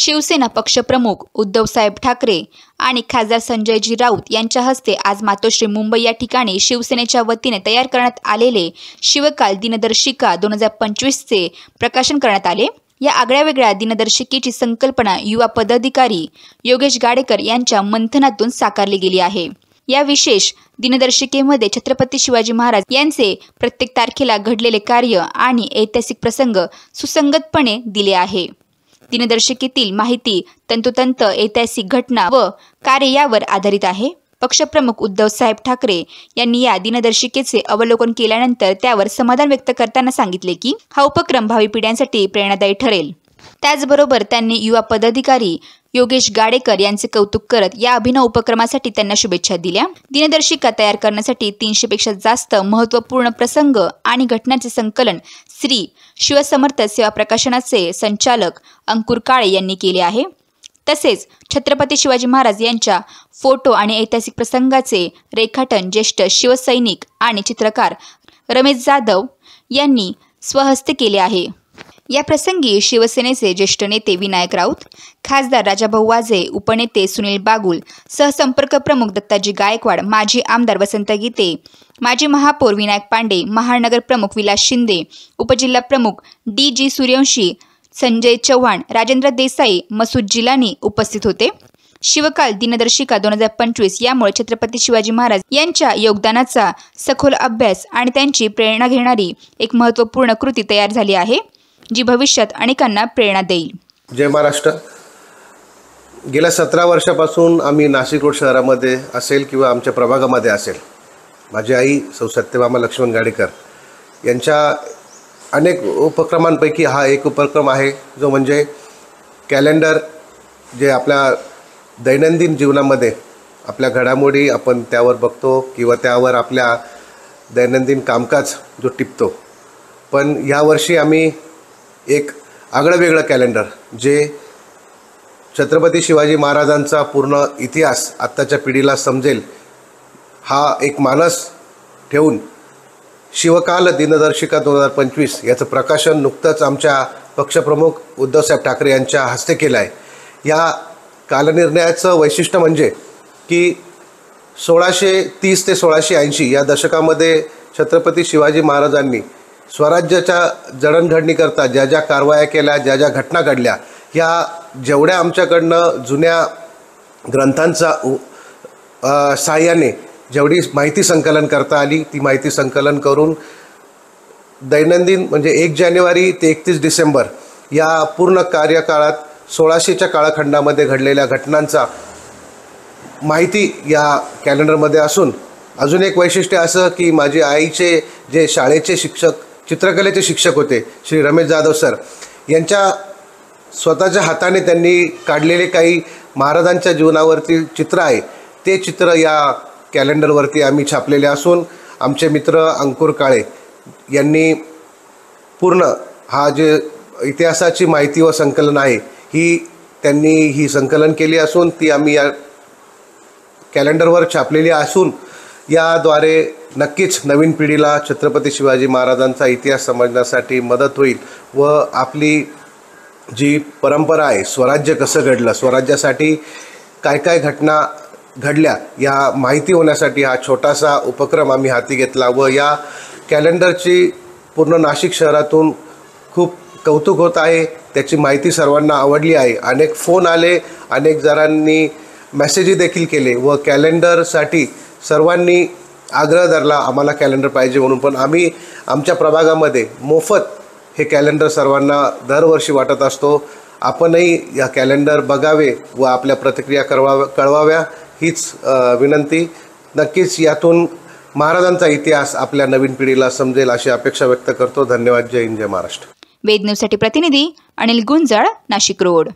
शिवसेना पक्षप्रमुख उद्धवसाहेब ठाकरे आणि खासदार संजयजी राऊत यांच्या हस्ते आज मातोश्री मुंबई या ठिकाणी शिवसेनेच्या वतीने तयार करण्यात आलेले शिवकाल दिनदर्शिका 2025चे प्रकाशन करण्यात आले। या आगळ्यावेगळ्या दिनदर्शिकेची संकल्पना युवा पदाधिकारी योगेश गाडेकर यांच्या मंथनातून साकारली गेली आहे। या विशेष दिनदर्शिकेमध्ये छत्रपती शिवाजी महाराज यांचे प्रत्येक तारखेला घडलेले कार्य आणि ऐतिहासिक प्रसंग सुसंगतपणे दिले आहे। दिनदर्शिकेतील माहिती तंतोतंत ऐतिहासिक घटना व कार्य यावर आधारित आहे। पक्षप्रमुख उद्धवसाहेब ठाकरे यांनी या दिनदर्शिकेचे अवलोकन केल्यानंतर त्यावर समाधान व्यक्त करताना सांगितले की हा उपक्रम भावी पिढ्यांसाठी प्रेरणादायी ठरेल। त्याचबरोबर त्यांनी युवा पदाधिकारी योगेश गाडेकर यांचे कौतुक करत या अभिनव उपक्रमासाठी त्यांना शुभेच्छा दिल्या। दिनदर्शिका तयार करण्यासाठी 300 पेक्षा जास्त महत्त्वपूर्ण प्रसंग आणि घटनांचे संकलन श्री शिवसमर्थ सेवा प्रकाशनाचे संचालक अंकुर काळे यांनी केले आहे। तसेच छत्रपती शिवाजी महाराज यांच्या फोटो आणि ऐतिहासिक प्रसंगाचे रेखाटन ज्येष्ठ शिवसैनिक आणि चित्रकार रमेश जाधव यांनी स्वहस्ते केले आहे। या प्रसंगी शिवसेनेचे ज्येष्ठ नेते विनायक राऊत, खासदार राजाभाऊ वाजे, उपनेते सुनील बागुल, सहसंपर्क प्रमुख दत्ताजी गायकवाड, माजी आमदार वसंत गीते, माजी महापौर विनायक पांडे, महानगर प्रमुख विलास शिंदे, उपजिल्हा प्रमुख डी.जी. सूर्यवंशी, संजय चव्हाण, राजेंद्र देसाई, मसूद जिलानी उपस्थित होते। शिवकाल दिनदर्शिका 2025 यामुळे छत्रपती शिवाजी महाराज यांच्या योगदानाचा सखोल अभ्यास आणि त्यांची प्रेरणा घेणारी एक महत्त्वपूर्ण कृती तयार झाली आहे, जी भविष्यात अनेकांना प्रेरणा देईल। जय महाराष्ट्र। गेल्या 17 वर्षापासून आम्ही नाशिक रोड शहरामध्ये असेल किंवा आमच्या प्रभागामध्ये असेल, माझी आई सौ सत्यभामा लक्ष्मण गाडेकर यांच्या अनेक उपक्रमांपैकी हा एक उपक्रम आहे, जो म्हणजे कॅलेंडर, जे आपल्या दैनंदिन जीवनामध्ये आपल्या घडामोडी आपण त्यावर बघतो किंवा त्यावर आपल्या दैनंदिन कामकाज जो टिपतो। पण यावर्षी आम्ही एक आगळंवेगळं कॅलेंडर, जे छत्रपती शिवाजी महाराजांचा पूर्ण इतिहास आत्ताच्या पिढीला समजेल, हा एक मानस ठेवून शिवकाल दिनदर्शिका 2025 याचं प्रकाशन नुकतंच आमच्या पक्षप्रमुख उद्धवसाहेब ठाकरे यांच्या हस्ते केलं आहे। या कालनिर्णयाचं वैशिष्ट्य म्हणजे की 1630 ते 1680 या दशकामध्ये छत्रपती शिवाजी महाराजांनी स्वराज्याच्या जडणघडणीकरता ज्या ज्या कारवाया केल्या, ज्या ज्या घटना घडल्या, ह्या जेवढ्या आमच्याकडनं जुन्या ग्रंथांचा सहाय्याने जेवढी माहिती संकलन करता आली, ती माहिती संकलन करून दैनंदिन म्हणजे 1 जानेवारी ते 31 डिसेंबर या पूर्ण कार्यकाळात 1600च्या काळखंडामध्ये घडलेल्या घटनांचा माहिती या कॅलेंडरमध्ये असून, अजून एक वैशिष्ट्य असं की माझी आईचे जे शाळेचे शिक्षक, चित्रकलेचे शिक्षक होते श्री रमेश जाधव सर, यांच्या स्वतःच्या हाताने त्यांनी काढलेले काही महाराजांच्या जीवनावरती चित्र आहे, ते चित्र या कॅलेंडरवरती आम्ही छापलेले असून आमचे मित्र अंकुर काळे यांनी पूर्ण हा जे इतिहासाची माहिती व संकलन आहे त्यांनी ही संकलन केली असून ती आम्ही या कॅलेंडरवर छापलेली असून, याद्वारे नक्कीच नवीन पिढीला छत्रपती शिवाजी महाराजांचा इतिहास समजण्यासाठी मदत होईल व आपली जी परंपरा आहे, स्वराज्य कसं घडलं, स्वराज्यासाठी काय काय घटना घडल्या, या माहिती होण्यासाठी हा छोटासा उपक्रम आम्ही हाती घेतला व या कॅलेंडरची पूर्ण नाशिक शहरातून खूप कौतुक होत आहे। त्याची माहिती सर्वांना आवडली आहे। अनेक फोन आले, अनेक जणांनी मेसेजही देखील केले व कॅलेंडरसाठी सर्वांनी आग्रह धरला, आम्हाला कॅलेंडर पाहिजे म्हणून। पण आम्ही आमच्या प्रभागामध्ये मोफत हे कॅलेंडर सर्वांना दरवर्षी वाटत असतो। आपणही या कॅलेंडर बघावे व आपल्या प्रतिक्रिया कळवाव्या हीच विनंती। नक्कीच यातून महाराजांचा इतिहास आपल्या नवीन पिढीला समजेल अशी अपेक्षा व्यक्त करतो। धन्यवाद। जय हिंद, जय महाराष्ट्र। वेद न्यूजसाठी प्रतिनिधी अनिल गुंजाळ, नाशिक रोड।